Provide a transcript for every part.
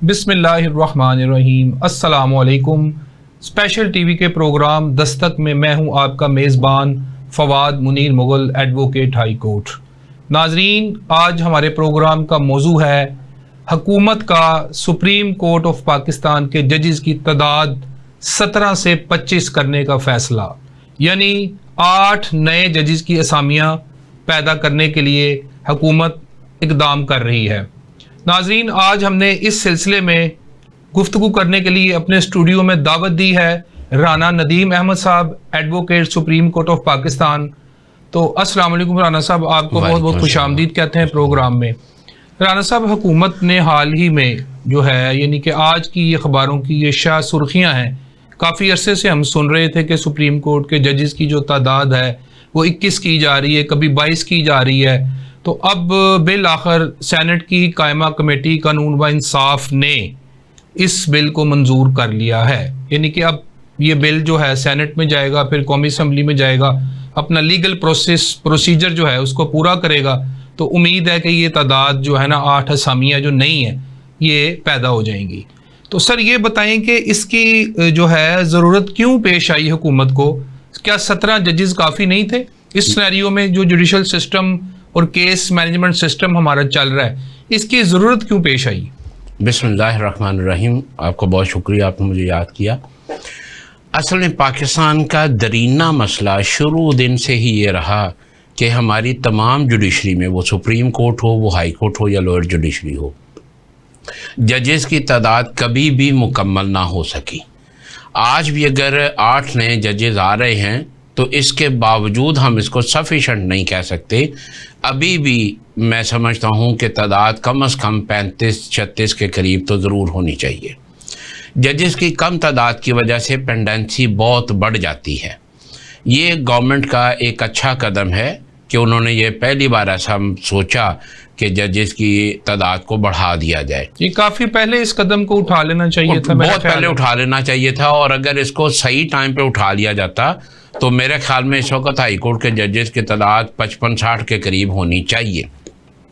बिस्मिल्लाहिर्रहमानिर्रहीम। अस्सलामुअलैकुम। Special TV के प्रोग्राम दस्तक में मैं हूं आपका मेज़बान Fawad Munir Mughal, advocate high court. नाजरीन, आज हमारे प्रोग्राम का मौजू है हुकूमत का सुप्रीम कोर्ट ऑफ पाकिस्तान के जजेस की तादाद 17 से 25 करने का फ़ैसला, यानी 8 नए जजेस की असामियाँ पैदा करने के लिए हुकूमत इक़दाम कर रही है। नाज़रीन, आज हमने इस सिलसिले में गुफ्तगू करने के लिए अपने स्टूडियो में दावत दी है राना नदीम अहमद साहब, advocate supreme court of Pakistan. तो अस्सलाम वालेकुम राना साहब, आपको बहुत बहुत खुशामदीद कहते हैं प्रोग्राम में। राना साहब, हुकूमत ने हाल ही में जो है, यानी कि आज की ये अखबारों की ये शाह सुर्खियाँ हैं, काफ़ी अरसे से हम सुन रहे थे कि सुप्रीम कोर्ट के जजेस की जो तादाद है वो 21 की जा रही है, कभी 22 की जा रही है। तो अब बिल आखिर सेनेट की कायमा कमेटी कानून व इंसाफ ने इस बिल को मंजूर कर लिया है, यानी कि अब ये बिल जो है सेनेट में जाएगा, फिर कौमी असम्बली में जाएगा, अपना लीगल प्रोसीजर जो है उसको पूरा करेगा। तो उम्मीद है कि ये तादाद जो है ना 8 असामियाँ जो नई हैं ये पैदा हो जाएंगी। तो सर ये बताएं कि इसकी जो है ज़रूरत क्यों पेश आई हुकूमत को? क्या 17 जजेस काफ़ी नहीं थे इस सिनेरियो में? जो जुडिशल सिस्टम और केस मैनेजमेंट सिस्टम हमारा चल रहा है, इसकी ज़रूरत क्यों पेश आई? बिस्मिल्लाहिर्रहमानिर्रहीम। आपको बहुत शुक्रिया, आपने मुझे याद किया। असल में पाकिस्तान का दरीना मसला शुरू दिन से ही ये रहा कि हमारी तमाम जुडिशरी में, वो सुप्रीम कोर्ट हो, वो हाई कोर्ट हो या लोअर जुडिशरी हो, जजेस की तादाद कभी भी मुकम्मल ना हो सकी। आज भी अगर 8 नए जजेस आ रहे हैं तो इसके बावजूद हम इसको सफिशेंट नहीं कह सकते। अभी भी मैं समझता हूँ कि तादाद कम से कम 35-36 के करीब तो ज़रूर होनी चाहिए। जजेस की कम तादाद की वजह से पेंडेंसी बहुत बढ़ जाती है। ये गवर्नमेंट का एक अच्छा कदम है कि उन्होंने ये पहली बार ऐसा सोचा कि जजेस की तादाद को बढ़ा दिया जाए। ये काफ़ी पहले इस कदम को उठा लेना चाहिए था, बहुत पहले उठा लेना चाहिए था। और अगर इसको सही टाइम पे उठा लिया जाता तो मेरे ख्याल में इस वक्त हाई कोर्ट के जजेस की तादाद 55-60 के करीब होनी चाहिए।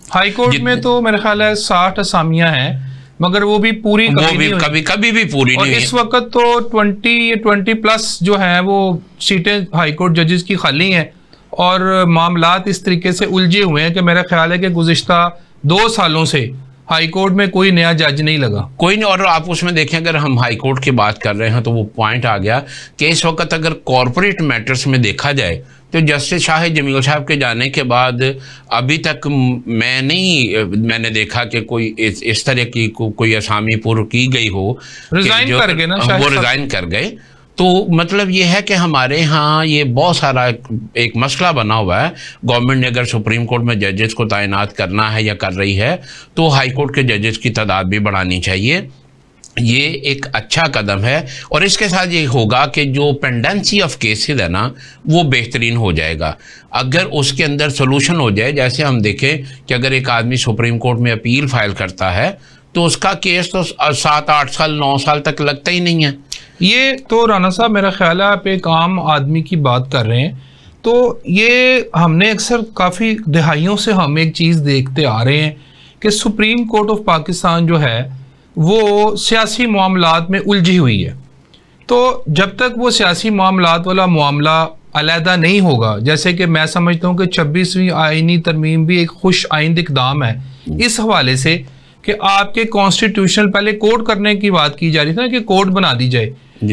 हाई कोर्ट में तो मेरे ख्याल है 60 असामियाँ हैं, मगर वो भी पूरी कभी भी पूरी नहीं। इस वक्त तो 20 प्लस जो है वो सीटें हाई कोर्ट जजेस की खाली हैं और मामलात इस तरीके से उलझे हुए हैं कि मेरा ख्याल है कि गुज़िश्ता 2 सालों से हाई कोर्ट में कोई नया जज नहीं लगा, कोई नहीं। और आप उसमें देखें, अगर हम हाई कोर्ट की बात कर रहे हैं तो वो पॉइंट आ गया कि इस वक्त अगर कॉरपोरेट मैटर्स में देखा जाए तो जस्टिस शाह जमील साहब के जाने के बाद अभी तक मैंने देखा कि कोई इस तरह की कोई असामी पुर की गई हो, रिजाइन कर गए ना, वो रिजाइन कर गए। तो मतलब ये है कि हमारे यहाँ ये बहुत सारा एक मसला बना हुआ है। गवर्नमेंट ने अगर सुप्रीम कोर्ट में जजेस को तैनात करना है या कर रही है तो हाई कोर्ट के जजेस की तादाद भी बढ़ानी चाहिए। ये एक अच्छा कदम है और इसके साथ ये होगा कि जो पेंडेंसी ऑफ केसेस है ना वो बेहतरीन हो जाएगा। अगर उसके अंदर सोल्यूशन हो जाए, जैसे हम देखें कि अगर एक आदमी सुप्रीम कोर्ट में अपील फाइल करता है तो उसका केस तो 7-8 साल 9 साल तक लगता ही नहीं है। ये तो राना साहब मेरा ख्याल है आप एक आम आदमी की बात कर रहे हैं। तो ये हमने अक्सर काफ़ी दहाइयों से हम एक चीज़ देखते आ रहे हैं कि सुप्रीम कोर्ट ऑफ पाकिस्तान जो है वो सियासी मामलात में उलझी हुई है। तो जब तक वो सियासी मामलात वाला मामला अलहदा नहीं होगा, जैसे कि मैं समझता हूँ कि 26वीं आईनी तरमीम भी एक खुश आइंद इक़दाम है इस हवाले से कि आपके कॉन्स्टिट्यूशनल, पहले कोर्ट करने की बात की जा रही थी ना कि कोर्ट बना दी जाए,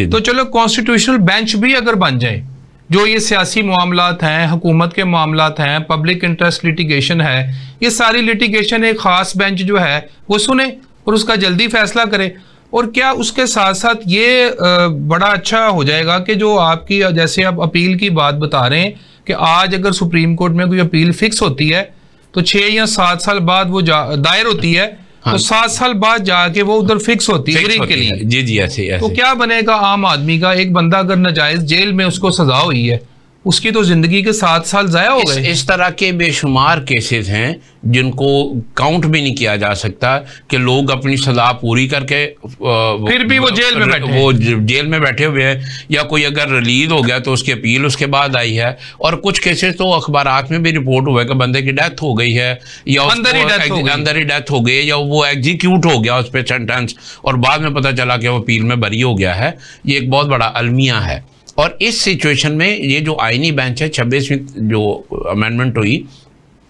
तो चलो कॉन्स्टिट्यूशनल बेंच भी अगर बन जाए, जो ये सियासी मामलात हैं, हुकूमत के मामलात हैं, पब्लिक इंटरेस्ट लिटिगेशन है, ये सारी लिटिगेशन एक ख़ास बेंच जो है वो सुने और उसका जल्दी फैसला करे। और क्या उसके साथ साथ ये बड़ा अच्छा हो जाएगा कि जो आपकी, जैसे आप अपील की बात बता रहे हैं कि आज अगर सुप्रीम कोर्ट में कोई अपील फिक्स होती है तो 6 या 7 साल बाद वो दायर होती है, हाँ, तो 7 साल बाद जाके वो उधर फिक्स होती है हियरिंग के लिए। जी ऐसे। तो क्या बनेगा आम आदमी का? एक बंदा अगर नाजायज जेल में उसको सजा हुई है उसकी तो ज़िंदगी के 7 साल ज़ाया हो गए। इस तरह के बेशुमार केसेस हैं जिनको काउंट भी नहीं किया जा सकता कि लोग अपनी सज़ा पूरी करके फिर भी वो जेल में बैठे, वो जेल में बैठे हुए हैं, या कोई अगर रिलीज हो गया तो उसकी अपील उसके बाद आई है। और कुछ केसेस तो अखबारात में भी रिपोर्ट हुआ है कि बंदे की डेथ हो गई है, या अंदर ही डेथ हो गई, या वो एग्जीक्यूट हो गया उस पर सेंटेंस, और बाद में पता चला कि वो अपील में बरी हो गया है। ये एक बहुत बड़ा अलमिया है। और इस सिचुएशन में ये जो आईनी बेंच है, 26वीं जो अमेंडमेंट हुई,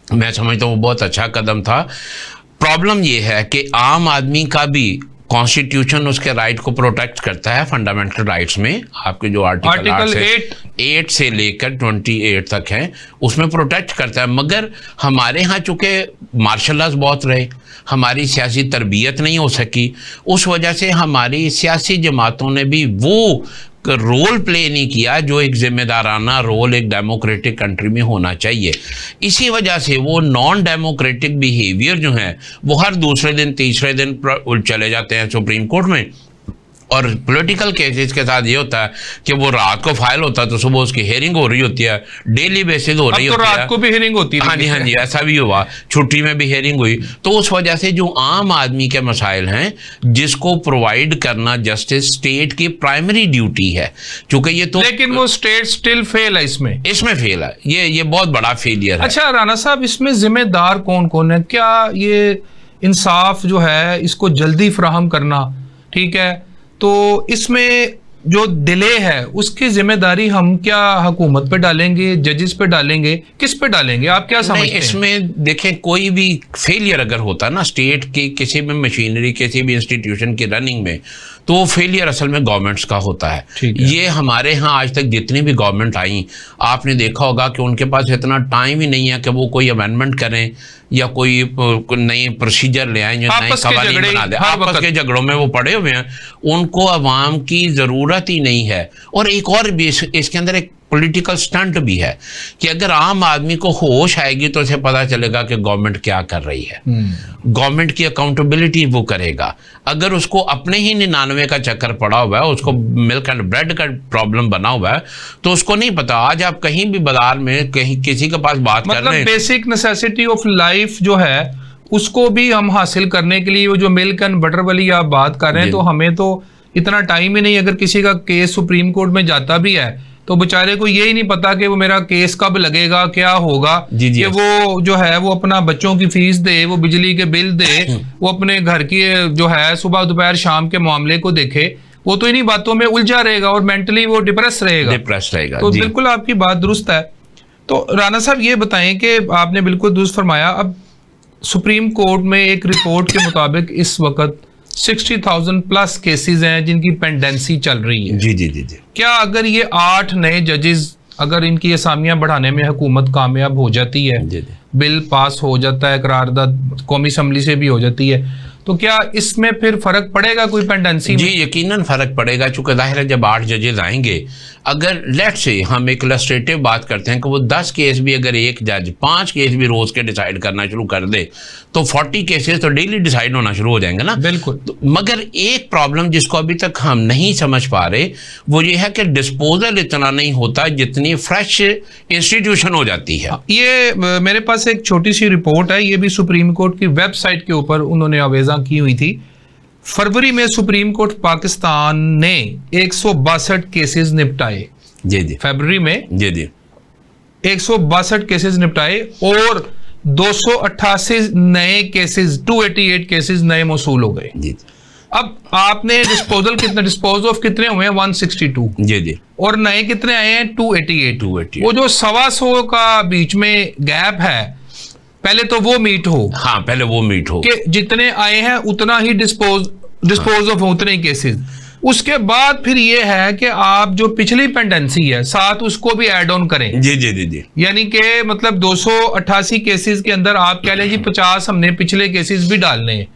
मैं समझता हूँ वो बहुत अच्छा कदम था। प्रॉब्लम ये है कि आम आदमी का भी कॉन्स्टिट्यूशन उसके राइट को प्रोटेक्ट करता है, फंडामेंटल राइट्स में आपके जो आर्टिकल 8 से लेकर 28 तक हैं उसमें प्रोटेक्ट करता है। मगर हमारे यहाँ चूँकि मार्शल लॉज बहुत रहे, हमारी सियासी तरबियत नहीं हो सकी, उस वजह से हमारी सियासी जमातों ने भी वो रोल प्ले नहीं किया जो एक जिम्मेदाराना रोल एक डेमोक्रेटिक कंट्री में होना चाहिए। इसी वजह से वो नॉन डेमोक्रेटिक बिहेवियर जो है वो हर दूसरे दिन तीसरे दिन चले जाते हैं सुप्रीम कोर्ट में। और पॉलिटिकल केसेस के साथ ये होता है कि वो रात को फाइल होता है तो सुबह उसकी हियरिंग हो रही होती है, डेली बेसिस हो रही होती है। रात को भी हियरिंग होती है। हाँ जी, ऐसा भी हुआ, छुट्टी में भी हियरिंग हुई। तो उस वजह से जो आम आदमी के मसाइल हैं जिसको प्रोवाइड करना जस्टिस स्टेट की प्राइमरी ड्यूटी है, क्योंकि ये तो, लेकिन वो स्टेट स्टिल फेल है, इसमें फेल है। ये बहुत बड़ा फेलियर है। अच्छा राना साहब, इसमें जिम्मेदार कौन कौन है? क्या ये इंसाफ जो है इसको जल्दी फराहम करना, ठीक है, तो इसमें जो डिले है उसकी जिम्मेदारी हम क्या हुकूमत पे डालेंगे, जजेस पे डालेंगे, किस पे डालेंगे? आप क्या समझते हैं? इसमें देखें, कोई भी फेलियर अगर होता है ना स्टेट की किसी भी मशीनरी, किसी भी इंस्टीट्यूशन की रनिंग में, तो वो फेलियर असल में गवर्नमेंट्स का होता है। ये हमारे यहाँ आज तक जितनी भी गवर्नमेंट आई, आपने देखा होगा कि उनके पास इतना टाइम ही नहीं है कि वो कोई अमेंडमेंट करें या कोई नई प्रोसीजर ले आए, नए कवानीन बना दे। आपस के झगड़ों में वो पड़े हुए हैं, उनको अवाम की ज़रूरत ही नहीं है। और एक और भी इसके अंदर एक पॉलिटिकल स्टंट भी है कि अगर आम आदमी को होश आएगी तो उसे पता चलेगा कि गवर्नमेंट क्या कर रही है, गवर्नमेंट की अकाउंटेबिलिटी वो करेगा। अगर उसको अपने ही 99 का चक्कर पड़ा हुआ है, उसको मिल्क एंड ब्रेड का प्रॉब्लम बना हुआ है, तो उसको नहीं पता। आज आप कहीं भी बाजार में कहीं किसी के पास बात कर रहे हैं, बेसिक नेसेसिटी ऑफ लाइफ जो है उसको भी हम हासिल करने के लिए, वो जो मिल्क एंड बटर वाली आप बात कर रहे हैं, तो हमें तो इतना टाइम ही नहीं। अगर किसी का केस सुप्रीम कोर्ट में जाता भी है तो बेचारे को ये ही नहीं पता कि वो मेरा केस कब लगेगा, क्या होगा, कि वो जो है वो अपना बच्चों की फीस दे, वो बिजली के बिल दे, वो अपने घर की जो है सुबह दोपहर शाम के मामले को देखे। वो तो इन्हीं बातों में उलझा रहेगा और मेंटली वो डिप्रेस रहेगा। तो बिल्कुल आपकी बात दुरुस्त है। तो राना साहब ये बताएं कि आपने बिल्कुल दुरुस्त फरमाया। अब सुप्रीम कोर्ट में एक रिपोर्ट के मुताबिक इस वक्त 60,000 प्लस केसेस हैं जिनकी पेंडेंसी चल रही है। जी। क्या अगर ये 8 नए जजेस, अगर इनकी असामियां बढ़ाने में हुकूमत कामयाब हो जाती है, बिल पास हो जाता है, करारदाद कौमी असम्बली से भी हो जाती है, तो क्या इसमें फिर फर्क पड़ेगा कोई पेंडेंसी में? जी यकीनन फर्क पड़ेगा, चूंकि जाहिर है जब 8 जजेस आएंगे, अगर लेट से हम एक इलस्ट्रेटिव बात करते हैं कि वो 10 केस भी अगर एक जज 5 केस भी रोज के डिसाइड करना शुरू कर दे तो 40 केसेस तो डेली डिसाइड होना शुरू हो जाएंगे ना। बिल्कुल। तो मगर एक प्रॉब्लम जिसको अभी तक हम नहीं समझ पा रहे वो ये है कि डिस्पोजल इतना नहीं होता जितनी फ्रेश इंस्टीट्यूशन हो जाती है। ये मेरे पास एक छोटी सी रिपोर्ट है, ये भी सुप्रीम कोर्ट की वेबसाइट के ऊपर उन्होंने आवेजा की हुई थी। फरवरी में सुप्रीम कोर्ट पाकिस्तान ने 162 केसेस निपटाए। जी फरवरी में जी 162 केसेस निपटाए और 288 नए केसेस, 288 केसेस नए मौसूल हो गए। जी। अब आपने डिस्पोज ऑफ कितने हुए हैं? 162। जी। और नए कितने आए हैं? 288। वो जो 125 का बीच में गैप है, पहले तो वो मीट हो। हाँ, पहले वो मीट हो कि जितने आए हैं उतना ही डिस्पोज ऑफ उतने ही केसेस। उसके बाद फिर ये है कि आप जो पिछली पेंडेंसी है साथ उसको भी ऐड ऑन करें। जी। यानी कि मतलब 288 केसेस के अंदर आप कह लें जी 50 हमने पिछले केसेस भी डालने हैं,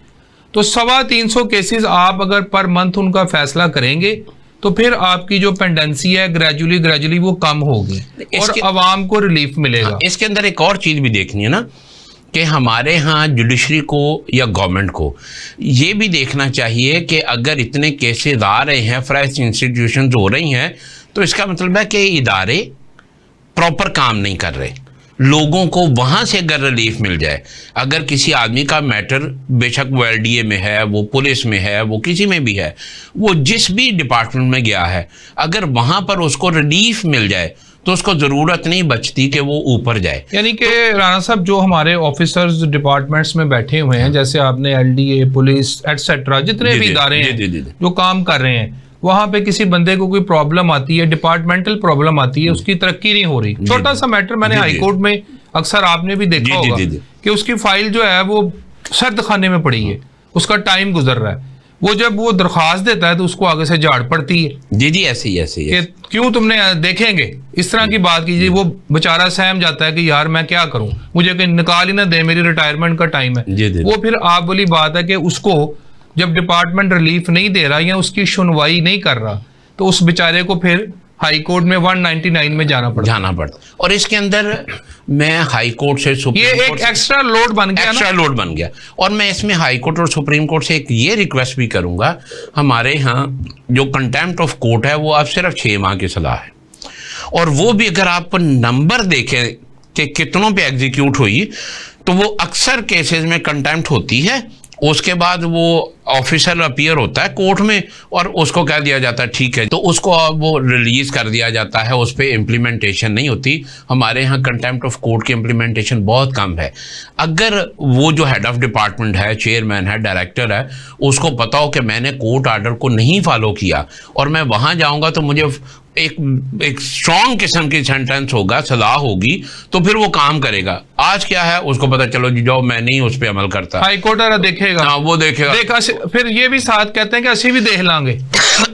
तो 350 केसेस आप अगर पर मंथ उनका फैसला करेंगे तो फिर आपकी जो पेंडेंसी है ग्रेजुअली वो कम होगी और आवाम को रिलीफ मिलेगा। इसके अंदर एक और चीज भी देखनी है ना कि हमारे यहाँ जुडिशरी को या गवर्नमेंट को ये भी देखना चाहिए कि अगर इतने केसेस आ रहे हैं, फ्रेश इंस्टीट्यूशंस हो रही हैं, तो इसका मतलब है कि इदारे प्रॉपर काम नहीं कर रहे। लोगों को वहाँ से अगर रिलीफ मिल जाए, अगर किसी आदमी का मैटर, बेशक वो LDA में है, वो पुलिस में है, वो किसी में भी है, वो जिस भी डिपार्टमेंट में गया है, अगर वहाँ पर उसको रिलीफ मिल जाए तो उसको ज़रूरत नहीं बचती कि वो ऊपर जाए। यानी कि राणा साहब, जो हमारे ऑफिसर्स डिपार्टमेंट्स में बैठे हुए हैं, जैसे आपने LDA, पुलिस एटसेट्रा, जितने भी इदारे हैं जो काम कर रहे हैं, वहाँ पे किसी बंदे को कोई प्रॉब्लम आती है, डिपार्टमेंटल प्रॉब्लम आती है, उसकी तरक्की नहीं हो रही, छोटा सा मैटर, मैंने हाई कोर्ट में अक्सर आपने भी देखा होगा कि उसकी फाइल जो है वो सर्द खाने में पड़ी है, उसका टाइम गुजर रहा है, वो जब वो दरख्वास्त देता है तो उसको आगे से झाड़ पड़ती है। जी ऐसे ही क्यों तुमने देखेंगे इस तरह की बात कीजिए, वो बेचारा सहम जाता है कि यार मैं क्या करूं, मुझे कहीं निकाल ही ना दे, मेरी रिटायरमेंट का टाइम है। वो फिर आप बोली बात है कि उसको जब डिपार्टमेंट रिलीफ नहीं दे रहा या उसकी सुनवाई नहीं कर रहा, तो उस बेचारे को फिर हाई कोर्ट में 199 में जाना पड़ता। और इसके अंदर मैं हाई कोर्ट से सुप्रीम कोर्ट, एक एक्स्ट्रा लोड बन गया। और मैं इसमें हाई कोर्ट और सुप्रीम कोर्ट से एक ये रिक्वेस्ट भी करूंगा, हमारे यहाँ जो कंटेम्प्ट ऑफ कोर्ट है वो अब सिर्फ 6 माह की सलाह है, और वो भी अगर आप नंबर देखें कि कितनों पे एग्जीक्यूट हुई, तो वो अक्सर केसेस में कंटेम्प्ट होती है, उसके बाद वो ऑफिसर अपीयर होता है कोर्ट में और उसको कह दिया जाता है ठीक है, तो उसको वो रिलीज कर दिया जाता है, उस पर इम्प्लीमेंटेशन नहीं होती। हमारे यहाँ कंटेम्प्ट ऑफ कोर्ट की इम्प्लीमेंटेशन बहुत कम है। अगर वो जो हेड ऑफ डिपार्टमेंट है, चेयरमैन है, डायरेक्टर है, उसको पता हो कि मैंने कोर्ट आर्डर को नहीं फॉलो किया और मैं वहाँ जाऊँगा तो मुझे एक स्ट्रॉन्ग किस्म की सेंटेंस होगा, सलाह होगी, तो फिर वो काम करेगा। आज क्या है, उसको पता चलो जी जाओ, मैं नहीं उस पर अमल करता, हाई कोर्ट देखेगा, हाँ वो देखेगा, फिर ये भी साथ कहते हैं कि असी भी देख लांगे।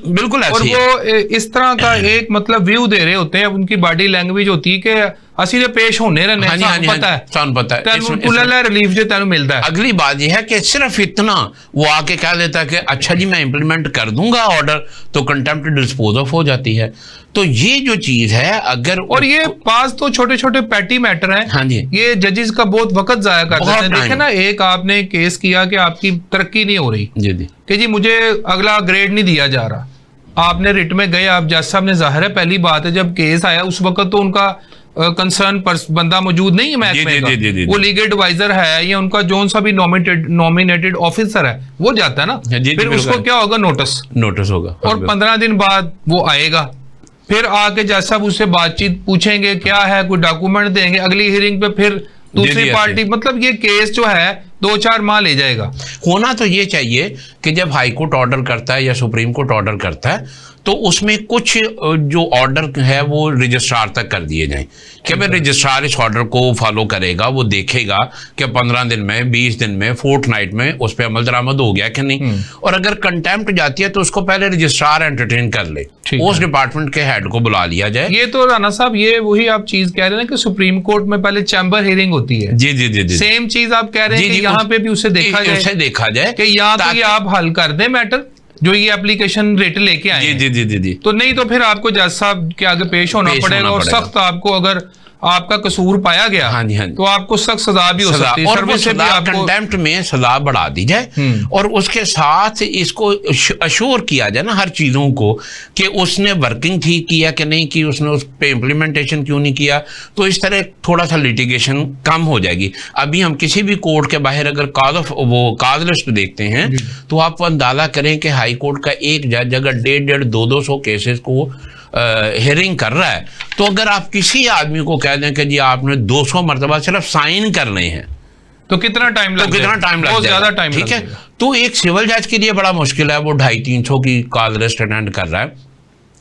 बिल्कुल ऐसे और वो इस तरह का एक मतलब व्यू दे रहे होते हैं, उनकी बॉडी लैंग्वेज होती है कि असी ने पेश होने रहने, पता है रिलीफ जो तेन मिलता है। अगली बात यह है कि सिर्फ इतना वो आके कह देता है कि अच्छा जी मैं इंप्लीमेंट कर दूंगा ऑर्डर, तो कंटेम्प्ट डिस्पोज ऑफ हो जाती है। तो ये जो चीज है, अगर और ये पास तो छोटे छोटे पैटी मैटर हैं, हाँ जी, ये जजेस का बहुत वक्त जाया करते हैं। देखे ना, एक आपने केस किया कि आपकी तरक्की नहीं हो रही जी कि जी मुझे अगला ग्रेड नहीं दिया जा रहा, आपने रिट में गए, आप जज साहब ने, जाहिर है पहली बात है जब केस आया उस वक्त तो उनका कंसर्न बंदा मौजूद नहीं है महकमे का, वो लीगल एडवाइजर है या उनका जोन सा भी नॉमिनेटेड ऑफिसर है, वो जाता है ना, फिर उसको क्या होगा, नोटिस होगा, और 15 दिन बाद वो आएगा, फिर आके जज साहब उससे बातचीत पूछेंगे क्या है, कोई डॉक्यूमेंट देंगे, अगली हियरिंग पे फिर दूसरी पार्टी, मतलब ये केस जो है 2-4 माह ले जाएगा। होना तो ये चाहिए कि जब हाई कोर्ट ऑर्डर करता है या सुप्रीम कोर्ट ऑर्डर करता है तो उसमें कुछ जो ऑर्डर है वो रजिस्ट्रार तक कर दिए जाएं कि भाई रजिस्ट्रार इस ऑर्डर को फॉलो करेगा, वो देखेगा कि 15 दिन में, 20 दिन में, फोर्टनाइट में उस पर अमल दरामद हो गया कि नहीं। और अगर कंटेम्प्ट जाती है तो उसको पहले रजिस्ट्रार एंटरटेन कर ले, उस डिपार्टमेंट के हेड को बुला लिया जाए। ये तो राणा साहब, ये वही आप चीज कह रहे हैं कि सुप्रीम कोर्ट में पहले चैम्बर हियरिंग होती है। जी सेम चीज आप कह रहे हैं कि यहाँ पे भी उसे देखा जाए कि यहाँ पे आप हल कर दें मैटर जो ये एप्लीकेशन रेट लेके आए। जी। तो नहीं तो फिर आपको जज साहब के आगे पेश होना पड़ेगा और सख्त आपको, अगर आपका कसूर पाया गया, हाँ जी, तो आपको सख्त सजा भी हो सकती है, और वो सजा कंटेम्प्ट में सजा बढ़ा दी जाए और उसके साथ इसको अश्योर किया जाए ना हर चीजों को कि उसने वर्किंग ठीक किया कि नहीं की, उसने उस पे इम्प्लीमेंटेशन क्यों नहीं किया, तो इस तरह थोड़ा सा लिटिगेशन कम हो जाएगी। अभी हम किसी भी कोर्ट के बाहर अगर काज लिस्ट देखते हैं तो आप अंदाजा करें कि हाई कोर्ट का एक जज अगर 150-200 केसेस को हियरिंग कर रहा है, तो अगर आप किसी आदमी को कह दें कि जी आपने 200 मरतबा सिर्फ साइन करने हैं तो कितना टाइम लग ज्यादा टाइम, ठीक है। तो एक सिविल जज के लिए बड़ा मुश्किल है, वो 250-300 की कॉल लिस्ट अटेंड कर रहा है,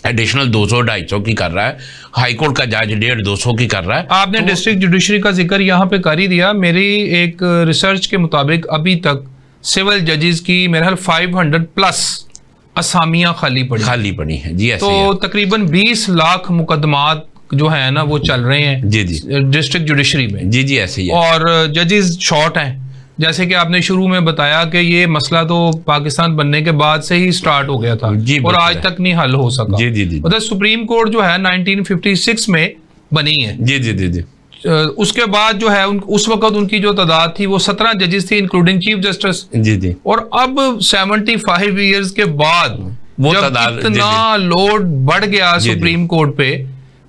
एडिशनल 200-250 की कर रहा है, हाई कोर्ट का जज 150-200 की कर रहा है। आपने डिस्ट्रिक्ट जुडिशरी का जिक्र यहाँ पे कर ही दिया। मेरी एक रिसर्च के मुताबिक अभी तक सिविल जजेस की मेरे ख्याल 500+ असामियां खाली पड़ी हैं जी। तो तकरीबन 20 लाख मुकदमात जो है ना वो चल रहे हैं जी डिस्ट्रिक्ट जुडिशरी में जी ऐसे ही है। और जजेस शॉर्ट हैं, जैसे कि आपने शुरू में बताया कि ये मसला तो पाकिस्तान बनने के बाद से ही स्टार्ट हो गया था और आज तक नहीं हल हो सका। जी मतलब सुप्रीम कोर्ट जो है 1956 में बनी है जी। उसके बाद जो है उस वक्त उनकी जो तादाद थी वो 17 जजेस थी इंक्लूडिंग चीफ जस्टिस जी। और अब 75 ईयर्स के बाद वो जब इतना लोड बढ़ गया सुप्रीम कोर्ट पे,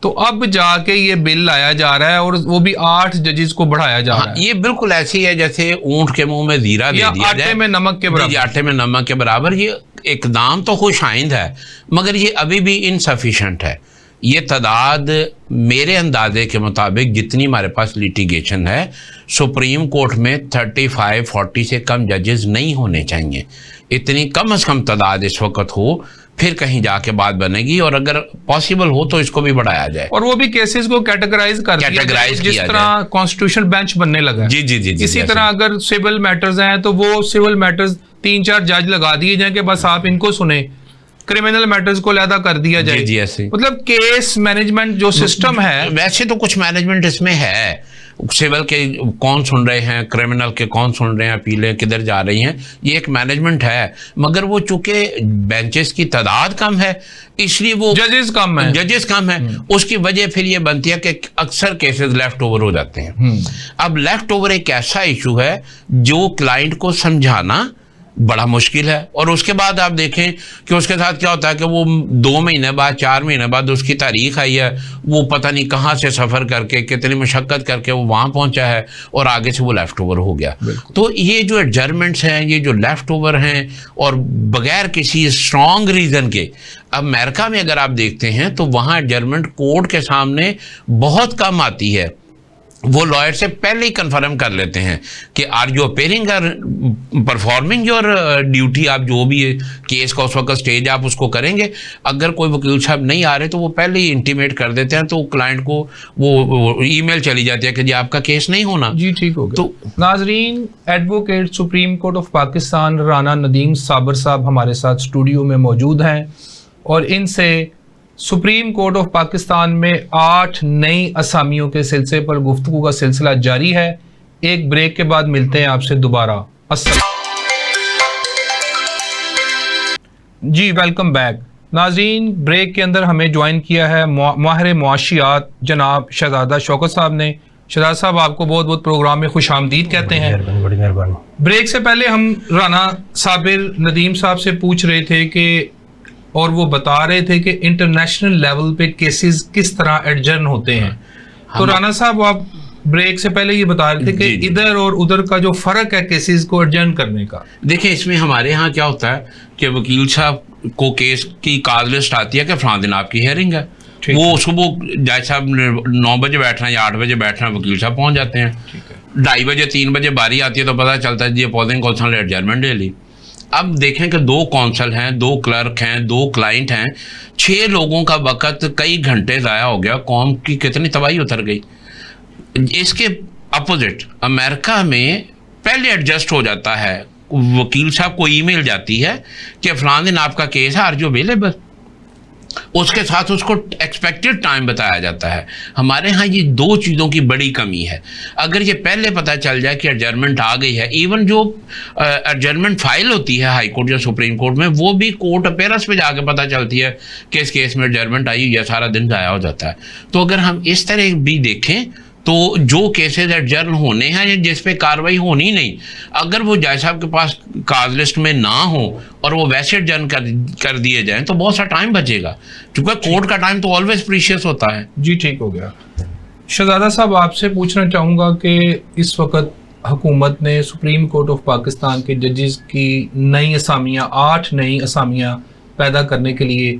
तो अब जाके ये बिल लाया जा रहा है और वो भी 8 जजेस को बढ़ाया जा रहा है। ये बिल्कुल ऐसी है जैसे ऊंट के मुंह में जीरा दे दिया आटे में नमक के बराबर। आटे में नमक के बराबर। ये एकदम तो खुशाइंद है मगर ये अभी भी इनसफिशेंट है। ये तादाद मेरे अंदाजे के मुताबिक जितनी हमारे पास लिटिगेशन है, सुप्रीम कोर्ट में 35-40 से कम जजेस नहीं होने चाहिए। इतनी कम से कम तादाद इस वक्त हो, फिर कहीं जाके बात बनेगी, और अगर पॉसिबल हो तो इसको भी बढ़ाया जाए और वो भी केसेस को कैटेगराइज कर दिया जाए, जिस तरह कॉन्स्टिट्यूशनल बेंच बनने लगा है। जी जी जी, इसी तरह अगर सिविल मैटर्स हैं तो वो सिविल मैटर्स 3-4 जज लगा दिए जाए कि बस आप इनको सुने, क्रिमिनल मैटर्स को अलहदा कर दिया जाए। जी ऐसे मतलब केस मैनेजमेंट जो सिस्टम है, वैसे तो कुछ मैनेजमेंट इसमें है, सिविल के कौन सुन रहे हैं, क्रिमिनल के कौन सुन रहे हैं, अपीलें किधर जा रही हैं, ये एक मैनेजमेंट है। मगर वो चूंकि बेंचेस की तादाद कम है इसलिए वो जजेस कम है, उसकी वजह फिर ये बनती है कि अक्सर केसेस लेफ्ट ओवर हो जाते हैं। अब लेफ्ट ओवर एक ऐसा इशू है जो क्लाइंट को समझाना बड़ा मुश्किल है, और उसके बाद आप देखें कि उसके साथ क्या होता है कि वो 2 महीने बाद 4 महीने बाद उसकी तारीख आई है, वो पता नहीं कहाँ से सफ़र करके कितनी मशक्क़त करके वो वहाँ पहुँचा है और आगे से वो लेफ़्ट ओवर हो गया। तो ये जो एडजर्नमेंट्स हैं, ये जो लेफ़्ट ओवर हैं और बग़ैर किसी स्ट्रॉन्ग रीज़न के, अब अमेरिका में अगर आप देखते हैं तो वहाँ एडजर्नमेंट कोर्ट के सामने बहुत कम आती है। वो लॉयर से पहले ही कंफर्म कर लेते हैं कि आर यू अपेयरिंग और परफॉर्मिंग योर ड्यूटी, आप जो भी केस का उस वक्त स्टेज आप उसको करेंगे। अगर कोई वकील साहब नहीं आ रहे तो वो पहले ही इंटीमेट कर देते हैं, तो क्लाइंट को वो ईमेल चली जाती है कि जी आपका केस नहीं होना। जी ठीक हो गया। तो नाजरीन, advocate supreme court of Pakistan Rana Nadeem साबर साहब हमारे साथ स्टूडियो में मौजूद हैं और इनसे सुप्रीम कोर्ट ऑफ पाकिस्तान में 8 नई असामियों के सिलसिले पर गुफ्तगू का सिलसिला जारी है। एक ब्रेक के बाद मिलते हैं आपसे दोबारा। जी वेलकम बैक नाजरीन। ब्रेक के अंदर हमें ज्वाइन किया है माहिर मुआशियात जनाब शहजादा शौकत साहब ने। शहजाद साहब, आपको बहुत बहुत प्रोग्राम में खुश आमदीद कहते हैं। बड़ी मेहरबानी। ब्रेक से पहले हम राना साबिर नदीम साहब से पूछ रहे थे कि, और वो बता रहे थे कि इंटरनेशनल लेवल पे केसेस किस तरह एडजर्न होते हैं। तो राना साहब, आप ब्रेक से पहले ये बता रहे थे कि इधर और उधर का जो फर्क है केसेस को एडजर्न करने का। देखिए, इसमें हमारे यहाँ क्या होता है कि वकील साहब को केस की कॉल लिस्ट आती है कि फलां दिन आपकी हियरिंग है, वो सुबह जज साहब 9 बजे बैठना या 8 बजे बैठना, वकील साहब पहुँच जाते हैं। 2:30 बजे 3 बजे बारी आती है तो पता चलता है जी अपोजिंग कौंसल ने एडजर्नमेंट ले ली। अब देखें कि 2 कौंसल हैं, 2 क्लर्क हैं, 2 क्लाइंट हैं, 6 लोगों का वक़्त कई घंटे ज़ाया हो गया, कौम की कितनी तबाही उतर गई। इसके अपोजिट अमेरिका में पहले एडजस्ट हो जाता है, वकील साहब को ईमेल जाती है कि फलां दिन आपका केस है, आर यू अवेलेबल, उसके साथ उसको एक्सपेक्टेड टाइम बताया जाता है। हमारे यहाँ ये 2 चीज़ों की बड़ी कमी है। अगर ये पहले पता चल जाए कि एडजर्नमेंट आ गई है, इवन जो एडजर्नमेंट फाइल होती है हाई कोर्ट या सुप्रीम कोर्ट में, वो भी कोर्ट अपेयरेंस पे जाके पता चलती है कि इस केस में एडजर्नमेंट आई, या सारा दिन ज़ाया हो जाता है। तो अगर हम इस तरह भी देखें तो जो केसेस एडजर्न होने हैं जिस पे कार्रवाई होनी नहीं, अगर वो जज साहब के पास काज लिस्ट में ना हो और वो वैसे एडजर्न कर दिए जाएं तो बहुत सा टाइम बचेगा, क्योंकि कोर्ट का टाइम तो ऑलवेज प्रीशियस होता है। जी ठीक हो गया। शहजादा साहब, आपसे पूछना चाहूँगा कि इस वक्त हुकूमत ने सुप्रीम कोर्ट ऑफ पाकिस्तान के जजेस की नई असामियाँ 8 नई असामियाँ पैदा करने के लिए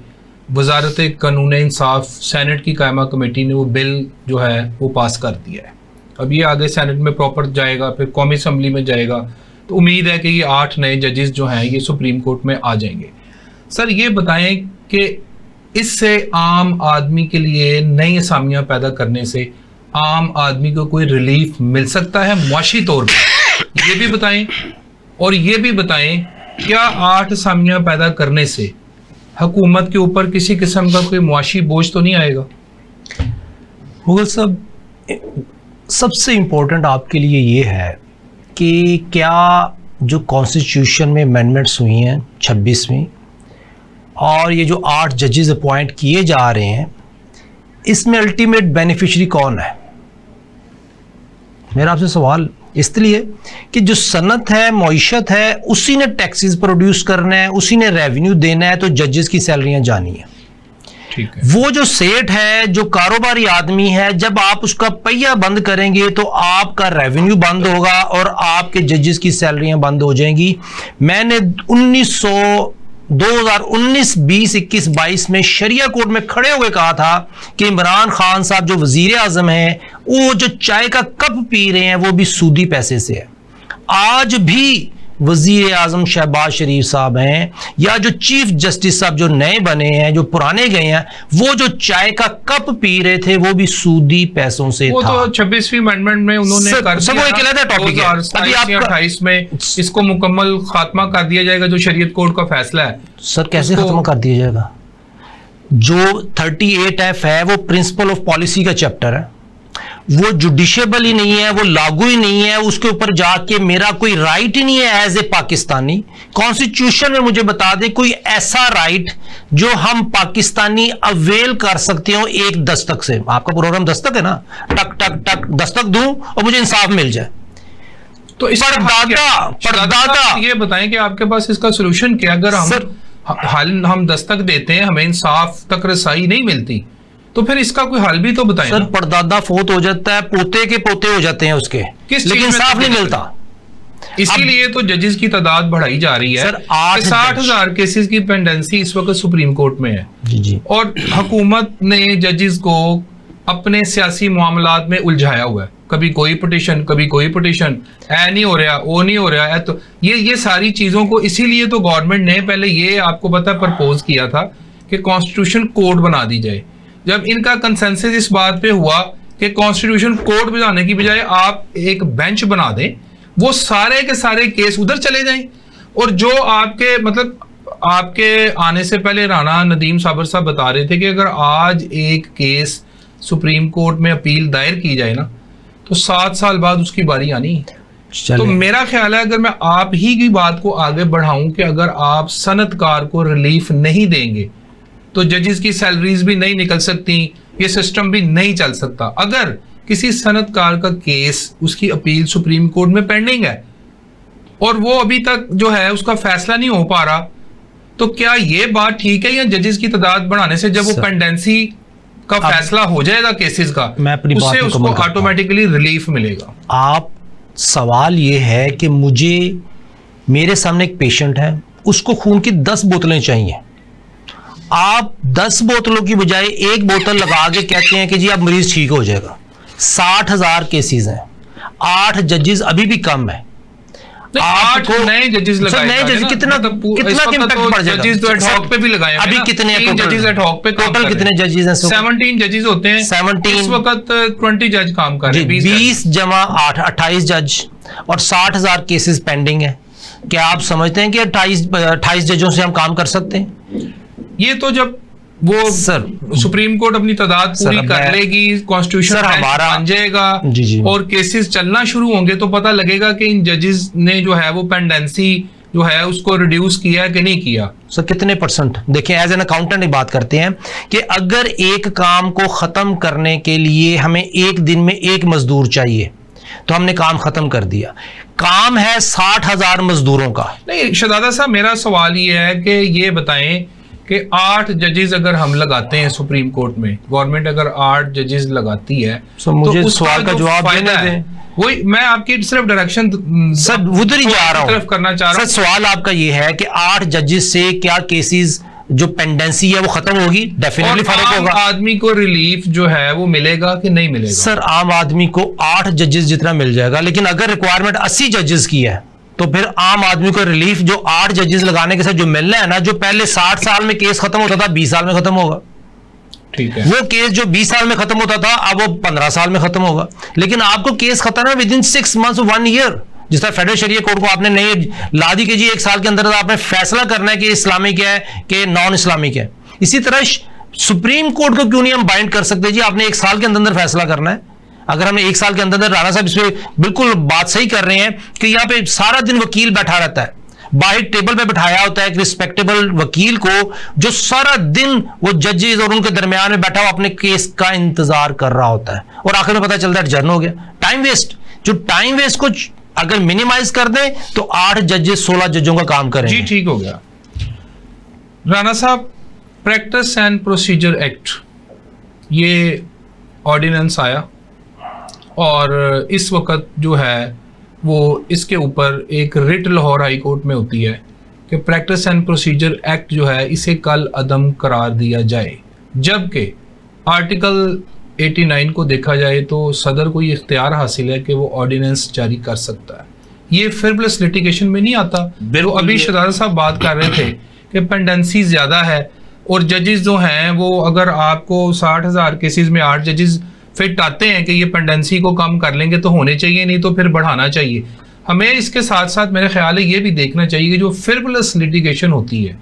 वजारत कानून इंसाफ सेनेट की कायमा कमेटी ने वो बिल जो है वो पास कर दिया है। अब ये आगे सेनेट में प्रॉपर जाएगा, फिर कौमी असम्बली में जाएगा, तो उम्मीद है कि ये 8 नए जजेस जो हैं ये सुप्रीम कोर्ट में आ जाएंगे। सर, ये बताएं कि इससे आम आदमी के लिए नई असामियाँ पैदा करने से आम आदमी को कोई रिलीफ मिल सकता है मुआशी तौर पर, ये भी बताएं। और ये भी बताएं, क्या 8 असामियाँ पैदा करने से हुकूमत के ऊपर किसी किस्म का कोई मुआशी बोझ तो नहीं आएगा? मुगल साहब, सबसे इम्पोर्टेंट आपके लिए ये है कि क्या जो कॉन्स्टिट्यूशन में अमेंडमेंट्स हुई हैं 26वीं, और ये जो 8 जजेस अपॉइंट किए जा रहे हैं, इसमें अल्टीमेट बेनिफिशरी कौन है? मेरा आपसे सवाल इसलिए कि जो सनत है, मईशत है, उसी ने टैक्सेस प्रोड्यूस करना है, उसी ने रेवेन्यू देना है, तो जजेस की सैलरियां जानी है। ठीक है। वो जो सेठ है, जो कारोबारी आदमी है, जब आप उसका पहिया बंद करेंगे तो आपका रेवेन्यू बंद होगा और आपके जजेस की सैलरियां बंद हो जाएंगी। मैंने 2019, 20, 21, 22 में शरिया कोर्ट में खड़े हुए कहा था कि इमरान खान साहब जो वजीर आजम हैं, वो जो चाय का कप पी रहे हैं वो भी सूदी पैसे से है। आज भी वजीर आजम शहबाज शरीफ साहब हैं या जो चीफ जस्टिस साहब जो नए बने हैं, जो पुराने गए हैं, वो जो चाय का कप पी रहे थे वो भी सूदी पैसों से वो था। तो 26वीं अमेंडमेंट में उन्होंने कर दिया। वो एक अलग टॉपिक है। अभी 2028 में इसको मुकम्मल खात्मा कर दिया जाएगा, जो शरीयत कोर्ट का फैसला है। सर कैसे खत्म कर दिया जाएगा? जो 38F है वो प्रिंसिपल ऑफ पॉलिसी का चैप्टर है, वो जुडिशियबल ही नहीं है, वो लागू ही नहीं है, उसके ऊपर जाके मेरा कोई राइट ही नहीं है एज ए पाकिस्तानी। कॉन्स्टिट्यूशन में मुझे बता दे कोई ऐसा राइट जो हम पाकिस्तानी अवेल कर सकते हो एक दस्तक से। आपका प्रोग्राम दस्तक है ना, टक टक टक दस्तक दूं और मुझे इंसाफ मिल जाए। तो इस परदादा ये बताएं कि आपके पास इसका सोल्यूशन क्या? अगर हम दस्तक देते हैं, हमें इंसाफ तक रसाई नहीं मिलती, तो फिर इसका कोई हल भी तो बताएं। सर परदादा फोत हो जाता है, पोते के पोते हो जाते हैं उसके, लेकिन इंसाफ नहीं मिलता। इसीलिए तो जजेस की तादाद बढ़ाई जा रही है। सर 60,000 केसेस की पेंडेंसी इस वक्त सुप्रीम कोर्ट में है। जी। और हुकूमत ने जजेस को अपने सियासी मामलात में उलझाया हुआ है। कभी कोई पिटीशन, कभी कोई पिटीशन, ऐ नहीं हो रहा, वो नहीं हो रहा है। तो ये सारी चीजों को, इसीलिए तो गवर्नमेंट ने पहले ये आपको पता प्रपोज किया था कि कॉन्स्टिट्यूशन कोड बना दी जाए। जब इनका कंसेंसस इस बात पे हुआ कि कॉन्स्टिट्यूशन कोड बनाने की बजाय आप एक बेंच बना दें, वो सारे के सारे केस उधर चले जाएं, और जो आपके मतलब आपके आने से पहले राणा नदीम साबर साहब बता रहे थे कि अगर आज एक केस सुप्रीम कोर्ट में अपील दायर की जाए ना, तो 7 साल बाद उसकी बारी आनी। तो मेरा ख्याल है, अगर मैं आप ही की बात को आगे बढ़ाऊं कि अगर आप सनतकार को रिलीफ नहीं देंगे तो जजेस की सैलरीज भी नहीं निकल सकती, ये सिस्टम भी नहीं चल सकता। अगर किसी सनतकार का केस, उसकी अपील सुप्रीम कोर्ट में पेंडिंग है और वो अभी तक जो है उसका फैसला नहीं हो पा रहा, तो क्या ये बात ठीक है? या जजेस की तादाद बढ़ाने से जब वो पेंडेंसी का फैसला हो जाएगा केसेस का, उससे उसको ऑटोमेटिकली रिलीफ मिलेगा? आप सवाल ये है कि मेरे सामने एक पेशेंट है, उसको खून की 10 बोतलें चाहिए। आप 10 बोतलों की बजाय 1 बोतल लगा के कहते हैं कि जी अब मरीज ठीक हो जाएगा। 60,000 केसेस हैं, 8 जजेस अभी भी कम है। 8 नए जजेस लगाए, नए जजेस कितना इम्पैक्ट पड़ जाएगा? जजेस तो एडहॉक पे भी लगाए अभी कितने जजेस एडहॉक पे? टोटल कितने जजेस हैं? 17 जजेस होते हैं 17। इस वक्त 20 जज काम कर रहे हैं। 20 जमा 8, 28 जज, और 60,000 केसेस पेंडिंग है। क्या आप समझते हैं कि 28 जजों से हम काम कर सकते हैं? ये तो जब वो सुप्रीम कोर्ट अपनी तादाद पूरी कर लेगी, कॉन्स्टिट्यूशन बन जाएगा और केसेस चलना शुरू होंगे, तो पता लगेगा कि इन जजेस ने जो है वो पेंडेंसी जो है उसको रिड्यूस किया है कि नहीं किया। सर कितने %? देखिए एज एन अकाउंटेंट एक बात करते हैं कि अगर एक काम को खत्म करने के लिए हमें एक दिन में 1 मजदूर चाहिए, तो हमने काम खत्म कर दिया। काम है 60,000 मजदूरों का। नहीं शहजादा साहब, मेरा सवाल ये है कि ये बताएं कि 8 जजेस अगर हम लगाते हैं सुप्रीम कोर्ट में, गवर्नमेंट अगर 8 जजेस लगाती है, तो मुझे सवाल का जवाब देने दें। वही मैं आपकी सिर्फ डायरेक्शन सर उधर ही जा रहा हूं, तरफ करना चाह रहा हूं। सर सवाल आपका ये है कि 8 जजेस से क्या केसेस जो पेंडेंसी है वो खत्म होगी? डेफिनेटली फर्क होगा। आदमी को रिलीफ जो है वो मिलेगा कि नहीं मिलेगा? सर आम आदमी को 8 जजेस जितना मिल जाएगा, लेकिन अगर रिक्वायरमेंट 80 जजेस की है तो फिर आम आदमी को रिलीफ जो 8 जजेस लगाने के साथ जो मिलना है ना, जो पहले 60 साल में केस खत्म होता था 20 साल में खत्म होगा। ठीक है। वो केस जो 20 साल में खत्म होता था अब वो 15 साल में खत्म होगा। लेकिन आपको केस खत्म है विद इन 6 मंथ्स 1 ईयर। जिस तरह फेडरल शरिया कोर्ट को आपने नई ला दी कि जी 1 साल के अंदर आपने फैसला करना है कि इस्लामिक है कि नॉन इस्लामिक है। इसी तरह सुप्रीम कोर्ट को क्यों नहीं हम बाइंड कर सकते जी आपने 1 साल के अंदर फैसला करना है? अगर हमने 1 साल के अंदर, राणा साहब इसमें बिल्कुल बात सही कर रहे हैं कि यहाँ पे सारा दिन वकील बैठा रहता है, बाहर टेबल पे बिठाया होता है एक रिस्पेक्टेबल वकील को, जो सारा दिन वो जजेस और उनके दरमियान में बैठा हुआ अपने केस का इंतजार कर रहा होता है, और आखिर में पता चलता है जर्न हो गया। टाइम वेस्ट, जो टाइम वेस्ट को अगर मिनिमाइज कर दें तो 8 जजेस 16 जजों का काम करेंगे। जी ठीक हो गया। राणा साहब प्रैक्टिस एंड प्रोसीजर एक्ट, ये ऑर्डिनेंस आया और इस वक्त जो है वो इसके ऊपर एक रिट लाहौर हाई कोर्ट में होती है कि प्रैक्टिस एंड प्रोसीजर एक्ट जो है इसे कल अदम करार दिया जाए, जबकि आर्टिकल 89 को देखा जाए तो सदर को ये इख्तियार हासिल है कि वो ऑर्डिनेंस जारी कर सकता है। ये फ्रिवलेस लिटिगेशन में नहीं आता। तो अभी शहजाद साहब बात कर रहे थे कि पेंडेंसी ज़्यादा है और जजेस जो हैं वो अगर आपको 60,000 केसेस में 8 जजेस फिट आते हैं कि ये पेंडेंसी को कम कर लेंगे तो होने चाहिए, नहीं तो फिर बढ़ाना चाहिए। हमें इसके साथ साथ मेरे ख्याल है ये भी देखना चाहिए कि जो फ्रिवलेस लिटिगेशन होती है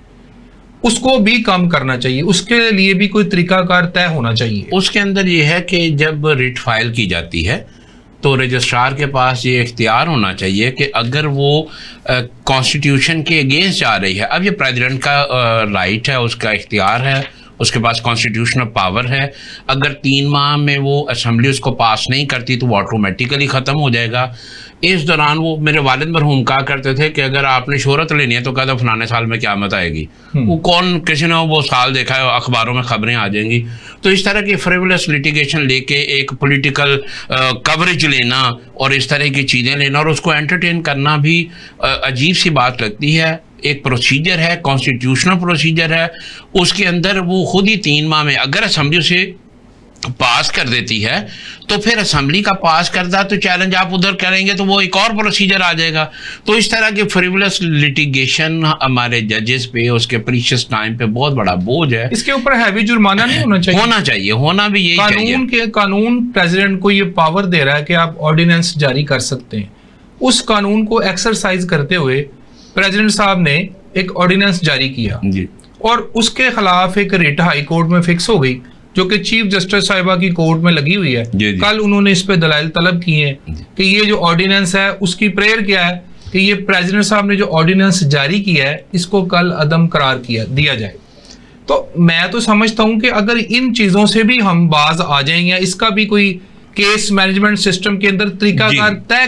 उसको भी कम करना चाहिए, उसके लिए भी कोई तरीकाकार तय होना चाहिए। उसके अंदर ये है कि जब रिट फाइल की जाती है तो रजिस्ट्रार के पास ये इख्तियार होना चाहिए कि अगर वो कॉन्स्टिट्यूशन के अगेंस्ट जा रही है, अब ये प्रेसिडेंट का राइट है, उसका इख्तियार है, उसके पास कॉन्स्टिट्यूशनल पावर है, अगर 3 माह में वो असम्बली उसको पास नहीं करती तो वो ऑटोमेटिकली ख़त्म हो जाएगा। इस दौरान वो मेरे वालिद मरहूम कहा करते थे कि अगर आपने शोहरत लेनी है तो कहता फलाने साल में क़यामत आएगी। वो कौन, किसी ने वो साल देखा है, अखबारों में खबरें आ जाएंगी। तो इस तरह की फ्रिवलेस लिटिगेशन लेके एक पॉलिटिकल कवरेज लेना और इस तरह की चीज़ें लेना और उसको एंटरटेन करना भी अजीब सी बात लगती है। एक प्रोसीजर है, कॉन्स्टिट्यूशनल प्रोसीजर है, उसके अंदर वो खुद ही 3 माह में अगर असम्बली उसे पास कर देती है तो फिर असम्बली का पास करता तो चैलेंज आप उधर करेंगे तो वो एक और प्रोसीजर आ जाएगा। तो इस तरह की फ्रिवलेस लिटिगेशन हमारे जजेस पे, उसके प्रीशियस टाइम पे बहुत बड़ा बोझ है। इसके ऊपर हैवी जुर्माना नहीं होना चाहिए? होना चाहिए, होना भी यही चाहिए। कानून प्रेसिडेंट को ये पावर दे रहा है कि आप ऑर्डिनेंस जारी कर सकते हैं। उस कानून को एक्सरसाइज करते हुए प्रेसिडेंट साहब ने एक ऑर्डिनेंस जारी किया जी, और उसके खिलाफ एक रिट हाई कोर्ट में फिक्स हो गई जो कि चीफ जस्टिस साहिबा की कोर्ट में लगी हुई है। जी, जी। कल उन्होंने इस पे दलाइल तलब किए हैं कि ये जो ऑर्डिनेंस है उसकी प्रेयर क्या है कि ये प्रेसिडेंट साहब ने जो ऑर्डिनेंस जारी किया है इसको कल अदम करार दिया जाए। तो मैं तो समझता हूं कि अगर इन चीजों से भी हम बाज आ जाएं या इसका भी कोई केस मैनेजमेंट सिस्टम के अंदर तरीकाकार तय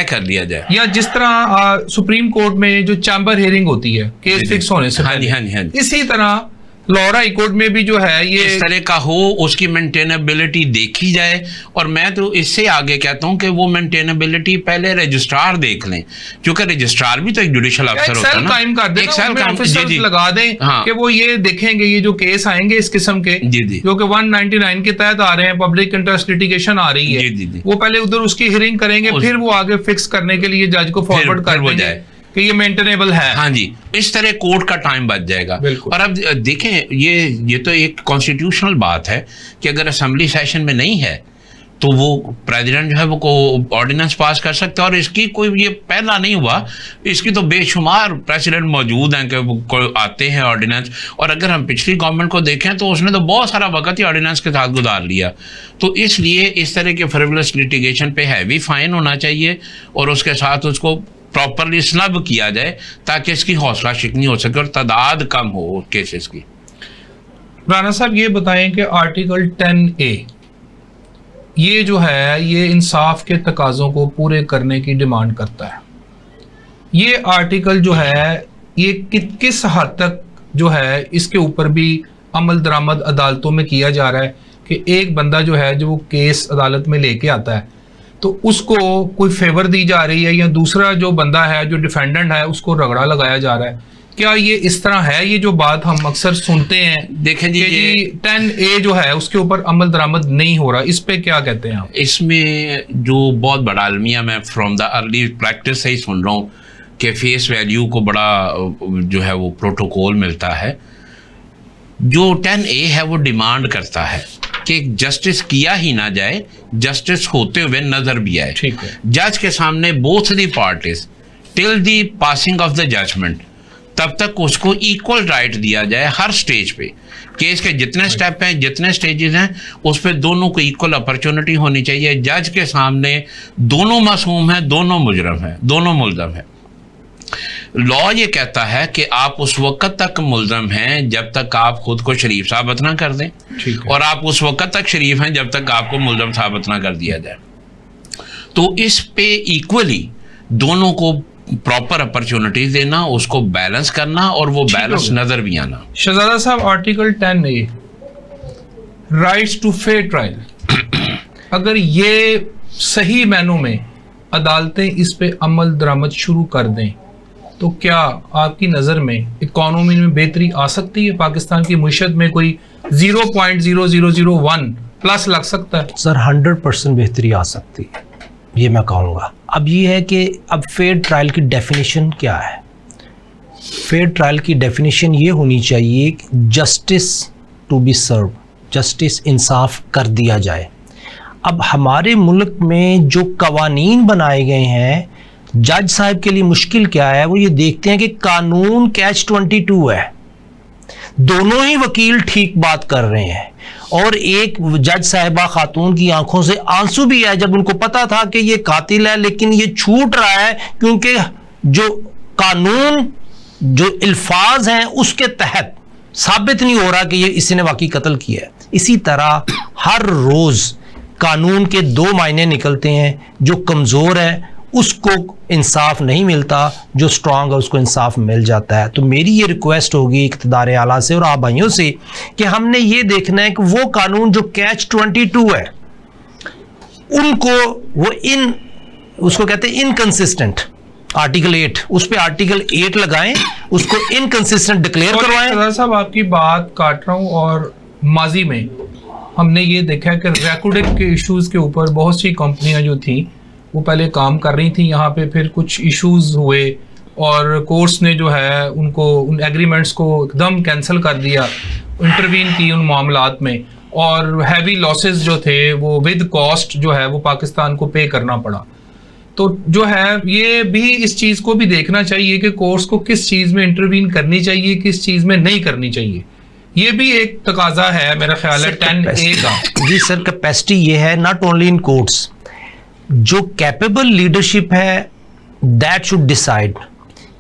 कर लिया जाए, या जिस तरह सुप्रीम कोर्ट में जो चैम्बर हियरिंग होती है केस फिक्स होने से पहले, इसी तरह लाहौर हाई कोर्ट में भी जो है ये इस तरह का हो, उसकी मेंटेनेबिलिटी देखी जाए। और मैं तो इससे आगे कहता हूं कि वो मेंटेनेबिलिटी पहले रजिस्ट्रार देख लें, क्योंकि रजिस्ट्रार भी तो एक जुडिशियल अफसर होता है ना, कायम कर दें, ऑफिसर्स लगा दें कि वो ये देखेंगे ये जो केस आएंगे इस किस्म के जो कि 199 के तहत आ रहे हैं, पब्लिक इंटरेस्ट लिटिगेशन आ रही है, वो पहले उधर उसकी हियरिंग करेंगे, फिर वो आगे फिक्स करने के लिए जज को फॉरवर्ड कर देंगे कि ये मेंटेनेबल है। हाँ जी, इस तरह कोर्ट का टाइम बच जाएगा। और अब देखें ये तो एक कॉन्स्टिट्यूशनल बात है कि अगर असेंबली सेशन में नहीं है तो वो प्रेसिडेंट जो है वो को ऑर्डिनेंस पास कर सकते हैं। और इसकी कोई ये पहला नहीं हुआ, इसकी तो बेशुमार प्रेसिडेंट मौजूद हैं कि वो आते हैं ऑर्डिनेंस। और अगर हम पिछली गवर्नमेंट को देखें तो उसने तो बहुत सारा वक्त ही ऑर्डिनेंस के साथ गुजार लिया। तो इसलिए इस तरह के फ्रिवलेस लिटिगेशन पे हैवी फाइन होना चाहिए और उसके साथ उसको प्रॉपरली स्नब किया जाए ताकि इसकी हौसला शिकनी हो सके और तादाद कम हो केसेस की। राना साहब ये बताएं कि आर्टिकल 10A ये जो है ये इंसाफ के तकाज़ों को पूरे करने की डिमांड करता है। ये आर्टिकल जो है ये किस हद तक जो है इसके ऊपर भी अमल दरामद अदालतों में किया जा रहा है कि एक बंदा जो है जो वो केस अदालत में लेके आता है तो उसको कोई फेवर दी जा रही है या दूसरा जो बंदा है जो डिफेंडेंट है उसको रगड़ा लगाया जा रहा है। क्या ये इस तरह है? ये जो बात हम अक्सर सुनते हैं, देखें जी, 10A जो है उसके ऊपर अमल दरामद नहीं हो रहा, इस पे क्या कहते हैं आप? इसमें जो बहुत बड़ा अलमिया मैं फ्रॉम द अर्ली प्रैक्टिस से ही सुन रहा हूँ कि फेस वैल्यू को बड़ा जो है वो प्रोटोकॉल मिलता है। जो 10A है वो डिमांड करता है कि जस्टिस किया ही ना जाए, जस्टिस होते हुए नजर भी आए। ठीक है। जज के सामने both the parties till the passing of the judgement, तब तक उसको इक्वल राइट दिया जाए हर स्टेज पे। केस के जितने स्टेप हैं, जितने स्टेजेस हैं, उस पर दोनों को इक्वल अपॉर्चुनिटी होनी चाहिए। जज के सामने दोनों मासूम हैं, दोनों मुजरम हैं, दोनों मुल्ज़म हैं। लॉ ये कहता है कि आप उस वक्त तक मुल्ज़म हैं जब तक आप खुद को शरीफ साबित ना कर दें, और आप उस वक्त तक शरीफ हैं जब तक आपको मुल्ज़म साबित ना कर दिया जाए। तो इस पे इक्वली दोनों को प्रॉपर अपॉर्चुनिटीज देना, उसको बैलेंस करना और वो बैलेंस नजर भी आना। शहजादा साहब, article 10A rights to fair trial, अगर ये सही मायनों में अदालतें इस पे अमल दरामद शुरू कर दें तो क्या आपकी नज़र में इकॉनमी में बेहतरी आ सकती है? पाकिस्तान की मुईशत में कोई 0.0001 प्लस लग सकता है? सर 100% बेहतरी आ सकती है, ये मैं कहूँगा। अब ये है कि अब फेयर ट्रायल की डेफिनेशन क्या है? फेयर ट्रायल की डेफिनेशन ये होनी चाहिए कि justice to be serve, justice इंसाफ कर दिया जाए। अब हमारे मुल्क में जो कवानीन बनाए गए हैं, जज साहब के लिए मुश्किल क्या है, वो ये देखते हैं कि कानून कैच 22 है, दोनों ही वकील ठीक बात कर रहे हैं और एक जज साहिबा खातून की आंखों से आंसू भी है जब उनको पता था कि ये कातिल है, लेकिन ये छूट रहा है क्योंकि जो कानून जो अल्फाज हैं उसके तहत साबित नहीं हो रहा कि ये इसने वाकई कत्ल किया है। इसी तरह हर रोज कानून के दो मायने निकलते हैं, जो कमजोर है उसको इंसाफ नहीं मिलता, जो स्ट्रांग है उसको इंसाफ मिल जाता है। तो मेरी ये रिक्वेस्ट होगी इक़्तिदार आला से और आप भाइयों से कि हमने ये देखना है कि वो कानून जो कैच 22 है उनको वो उसको कहते हैं इनकंसिस्टेंट आर्टिकल 8, उस पे आर्टिकल 8 लगाएं, उसको इनकंसिस्टेंट डिक्लेयर करवाएं। साहब आपकी बात काट रहा हूं, और माजी में हमने ये देखा कि रेकोडेक के इश्यूज के ऊपर बहुत सी कंपनियां जो थी वो पहले काम कर रही थी यहाँ पे, फिर कुछ इश्यूज हुए और कोर्ट्स ने जो है उनको उन एग्रीमेंट्स को एकदम कैंसिल कर दिया, इंटरवीन की उन मामलात में, और हैवी लॉसेस जो थे वो विद कॉस्ट जो है वो पाकिस्तान को पे करना पड़ा। तो जो है ये भी इस चीज़ को भी देखना चाहिए कि कोर्ट्स को किस चीज़ में इंटरवीन करनी चाहिए, किस चीज़ में नहीं करनी चाहिए। ये भी एक तकाजा है मेरा ख्याल है 10A का। जी सर, कैपेसिटी ये है नॉट ओनली इन कोर्ट्स, जो कैपेबल लीडरशिप है दैट शुड डिसाइड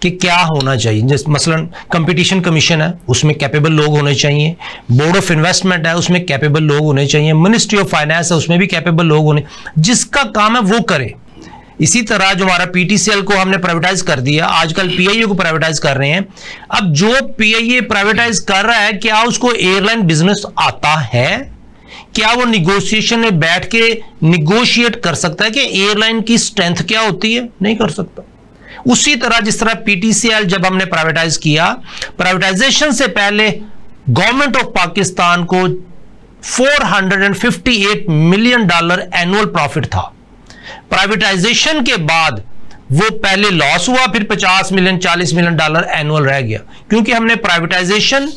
कि क्या होना चाहिए। जैसे मसलन कंपटीशन कमीशन है, उसमें कैपेबल लोग होने चाहिए, बोर्ड ऑफ इन्वेस्टमेंट है उसमें कैपेबल लोग होने चाहिए, मिनिस्ट्री ऑफ फाइनेंस है उसमें भी कैपेबल लोग होने, जिसका काम है वो करे। इसी तरह जो हमारा PTCL को हमने प्राइवेटाइज कर दिया, आजकल PIA को प्राइवेटाइज कर रहे हैं। अब जो PIA प्राइवेटाइज कर रहा है, क्या उसको एयरलाइन बिजनेस आता है? क्या वो निगोशिएशन में बैठ के निगोशिएट कर सकता है कि एयरलाइन की स्ट्रेंथ क्या होती है? नहीं कर सकता। उसी तरह जिस तरह PTCL जब हमने प्राइवेटाइज किया, प्राइवेटाइजेशन से पहले गवर्नमेंट ऑफ पाकिस्तान को $458 मिलियन एनुअल प्रॉफिट था। प्राइवेटाइजेशन के बाद वो पहले लॉस हुआ, फिर 50 मिलियन $40 मिलियन एनुअल रह गया, क्योंकि हमने प्राइवेटाइजेशन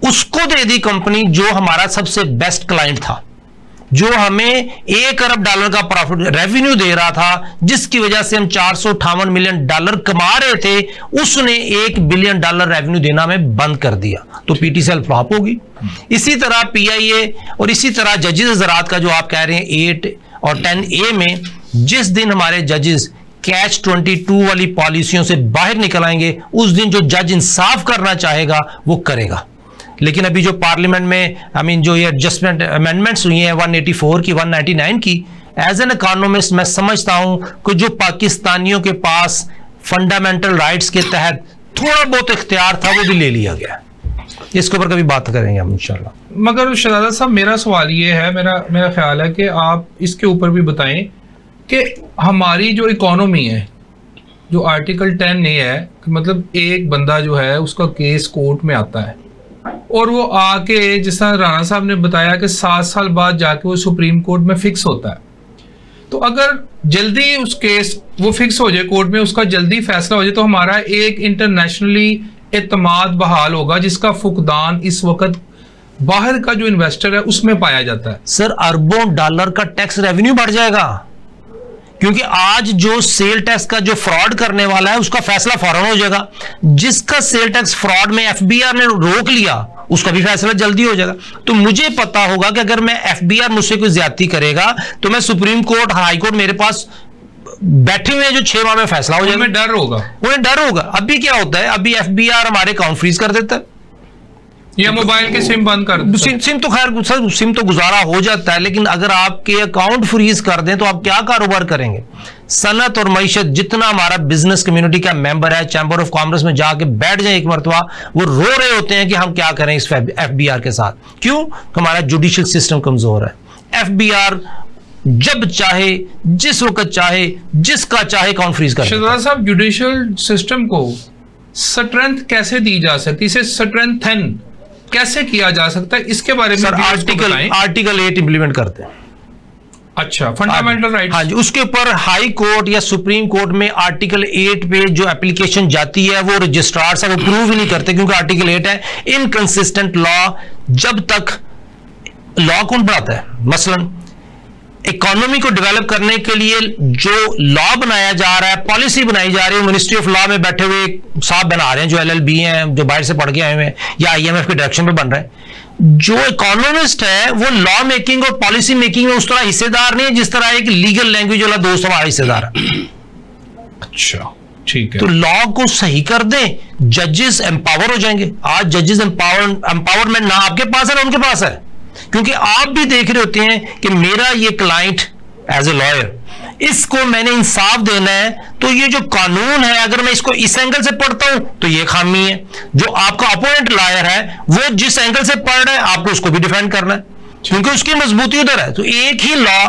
उसको दे दी कंपनी जो हमारा सबसे बेस्ट क्लाइंट था, जो हमें $1 अरब का प्रॉफिट रेवेन्यू दे रहा था, जिसकी वजह से हम $458 मिलियन कमा रहे थे, उसने $1 बिलियन रेवेन्यू देना हमें बंद कर दिया, तो PTCL फ्लॉप होगी। इसी तरह PIA और इसी तरह जजेस हज़रात का जो आप कह रहे हैं 8 और 10A में, जिस दिन हमारे जजेस कैच 22 वाली पॉलिसियों से बाहर निकल आएंगे, उस दिन जो जज इंसाफ करना चाहेगा वो करेगा। लेकिन अभी जो पार्लियामेंट में जो ये एडजस्टमेंट अमेंडमेंट्स हुई हैं 184 की 199 की, एज एन इकोनॉमिस्ट मैं समझता हूं कि जो पाकिस्तानियों के पास फंडामेंटल राइट्स के तहत थोड़ा बहुत इख्तियार था वो भी ले लिया गया। इसके ऊपर कभी बात करेंगे हम इंशाल्लाह। मगर शहजादा साहब, मेरा सवाल ये है, मेरा ख्याल है कि आप इसके ऊपर भी बताएं कि हमारी जो इकोनॉमी है, जो आर्टिकल 10A है, मतलब एक बंदा जो है उसका केस कोर्ट में आता है और वो आके, जिस तरह राना साहब ने बताया कि 7 साल बाद जाके वो सुप्रीम कोर्ट में फिक्स होता है, तो अगर जल्दी उस केस वो फिक्स हो जाए कोर्ट में, उसका जल्दी फैसला हो जाए, तो हमारा एक इंटरनेशनली एतमाद बहाल होगा, जिसका फुकदान इस वक्त बाहर का जो इन्वेस्टर है उसमें पाया जाता है। सर अरबों डॉलर का टैक्स रेवेन्यू बढ़ जाएगा, क्योंकि आज जो सेल टैक्स का जो फ्रॉड करने वाला है उसका फैसला फौरन हो जाएगा। जिसका सेल टैक्स फ्रॉड में FBI ने रोक लिया उसका भी फैसला जल्दी हो जाएगा। तो मुझे पता होगा कि अगर मैं FBI मुझसे कोई ज्यादती करेगा तो मैं सुप्रीम कोर्ट, हाई कोर्ट मेरे पास बैठे हुए हैं जो 6 माह में फैसला हो जाएगा। उन्हें डर होगा। अभी क्या होता है, अभी FBI हमारे अकाउंट फ्रीज कर देता है, या मोबाइल के सिम बंद कर दो। सिम तो खैर सर, सिम तो गुजारा हो जाता है, लेकिन अगर आपके अकाउंट फ्रीज कर दें तो आप क्या कारोबार करेंगे? सनत और मईशत, जितना हमारा बिजनेस कम्युनिटी का मेंबर है, चैम्बर ऑफ कॉमर्स में जाके बैठ जाए एक मरतबा, वो रो रहे होते हैं कि हम क्या करें इस FBR के साथ। क्यों? हमारा जुडिशियल सिस्टम कमजोर है। FBR जब चाहे, जिस वक्त चाहे, जिसका चाहे अकाउंट फ्रीज कर। शहजाद साहब, जुडिशियल सिस्टम को स्ट्रेंथ कैसे दी जा सकती है, इसे स्ट्रेंथन कैसे किया जा सकता है, इसके बारे में सर आर्टिकल 8 इंप्लीमेंट करते हैं। अच्छा, फंडामेंटल राइट। हाँ जी, उसके ऊपर हाई कोर्ट या सुप्रीम कोर्ट में आर्टिकल 8 पे जो एप्लीकेशन जाती है वो रजिस्ट्रार साहब अप्रूव ही नहीं करते, क्योंकि आर्टिकल 8 है इनकंसिस्टेंट लॉ। जब तक लॉ कौन बनाता है? मसलन इकोनॉमी को डेवलप करने के लिए जो लॉ बनाया जा रहा है, पॉलिसी बनाई जा रही है, मिनिस्ट्री ऑफ लॉ में बैठे हुए साहब बना रहे हैं जो LLB हैं, जो बाहर से पढ़ के आए हुए हैं, या IMF के डायरेक्शन पे बन रहे हैं। जो इकोनॉमिस्ट है वो लॉ मेकिंग और पॉलिसी मेकिंग में उस तरह हिस्सेदार नहीं है जिस तरह एक लीगल लैंग्वेज वाला दोस्त हमारा हिस्सेदार है। अच्छा, ठीक है। तो लॉ को सही कर दें, जजेस एम्पावर हो जाएंगे। आज जजेस एम्पावरमेंट ना आपके पास है ना उनके पास है, क्योंकि आप भी देख रहे होते हैं कि मेरा ये क्लाइंट एज ए लॉयर, इसको मैंने इंसाफ देना है, तो ये जो कानून है अगर मैं इसको इस एंगल से पढ़ता हूं तो ये खामी है। जो आपका अपोनेंट लॉयर है वो जिस एंगल से पढ़ रहा है आपको उसको भी डिफेंड करना है, क्योंकि उसकी मजबूती उधर है। तो एक ही लॉ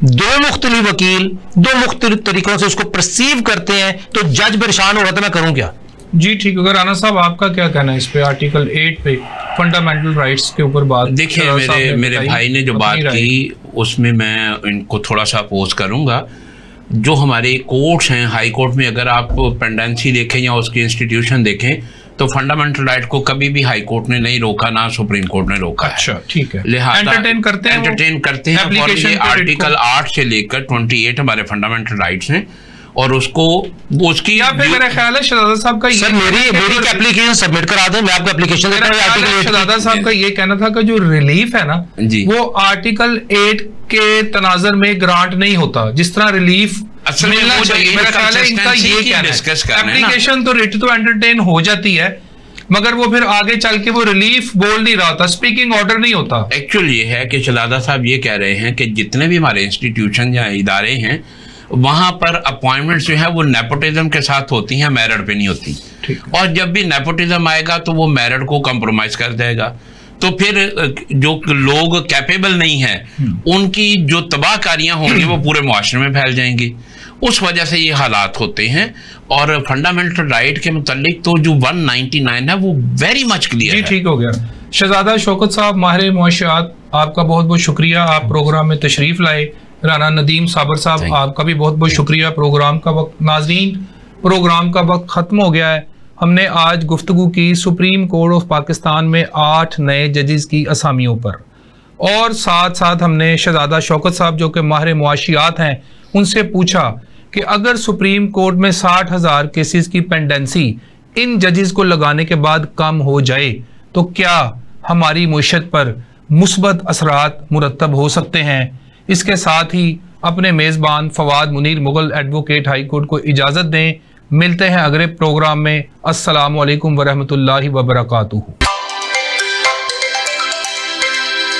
दो मुख्तलिफ वकील दो मुख्तलिफ तरीकों से उसको परसीव करते हैं, तो जज परेशान हो रहा था मैं करूं क्या। जी ठीक है। राना साहब, आपका क्या कहना है इस पे, आर्टिकल 8 पे फंडामेंटल राइट्स के ऊपर बात? देखिए, मेरे भाई ने जो बात की उसमें मैं इनको थोड़ा सा अपोज करूंगा। जो हमारे कोर्ट्स हैं, हाई कोर्ट में अगर आप पेंडेंसी देखें या उसकी इंस्टीट्यूशन देखें, तो फंडामेंटल राइट को कभी भी हाई कोर्ट ने नहीं रोका, ना सुप्रीम कोर्ट ने रोका। अच्छा, ठीक है। लिहाजा एंटरटेन करते हैं आर्टिकल 8 से लेकर 28 हमारे फंडामेंटल राइट्स हैं, और उसको उसकी, या फिर मेरा ख्याल है शहजादा साहब का, सर मेरी एप्लीकेशन सबमिट करा दें, मैं आपको एप्लीकेशन देता हूं। शहजादा साहब का ये कहना था कि जो रिलीफ है ना वो आर्टिकल 8 के तनाजर में ग्रांट नहीं होता, जिस तरह रिलीफ मिलना चाहिए। मेरा ख्याल है इनका ये कहना है। एप्लीकेशन तो रिट तो एंटरटेन हो जाती है, मगर वो फिर आगे चल के वो रिलीफ बोल नहीं रहा था, स्पीकिंग ऑर्डर नहीं होता। एक्चुअली ये है कि शहजादा साहब ये कह रहे हैं कि जितने भी हमारे इंस्टीट्यूशन या इदारे हैं वहां पर अपॉइंटमेंट्स जो है वो नेपोटिज्म के साथ होती हैं, मेरिट पे नहीं होती। और जब भी नेपोटिज्म आएगा तो वो मेरिट को कंप्रोमाइज कर देगा, तो फिर जो लोग कैपेबल नहीं है उनकी जो तबाहकारियां होंगी वो पूरे मुआशरे में फैल जाएंगी। उस वजह से ये हालात होते हैं। और फंडामेंटल राइट के मुतालिक तो जो 199 है वो वेरी मच क्लियर है। ठीक हो गया। शहजादा शौकत साहब, माहिर मुआशियात, आपका बहुत बहुत शुक्रिया, आप प्रोग्राम में तशरीफ लाए। राना नदीम साबर साहब, आपका भी बहुत बहुत शुक्रिया। प्रोग्राम का वक्त, नाजरीन प्रोग्राम का वक्त ख़त्म हो गया है। हमने आज गुफ्तगू की सुप्रीम कोर्ट ऑफ पाकिस्तान में 8 नए जजेस की असामियों पर, और साथ साथ हमने शहजादा शौकत साहब जो कि माहिर मुआशियात हैं उनसे पूछा कि अगर सुप्रीम कोर्ट में 60,000 केसेस की पेंडेंसी इन जजेस को लगाने के बाद कम हो जाए तो क्या हमारी मुईशत पर मुस्बत असरात मुरतब हो सकते हैं। इसके साथ ही अपने मेज़बान Fawad Munir Mughal advocate high court को इजाज़त दें। मिलते हैं अगले प्रोग्राम में। अस्सलामु अलैकुम वरहमतुल्लाहि वबरकातुहू।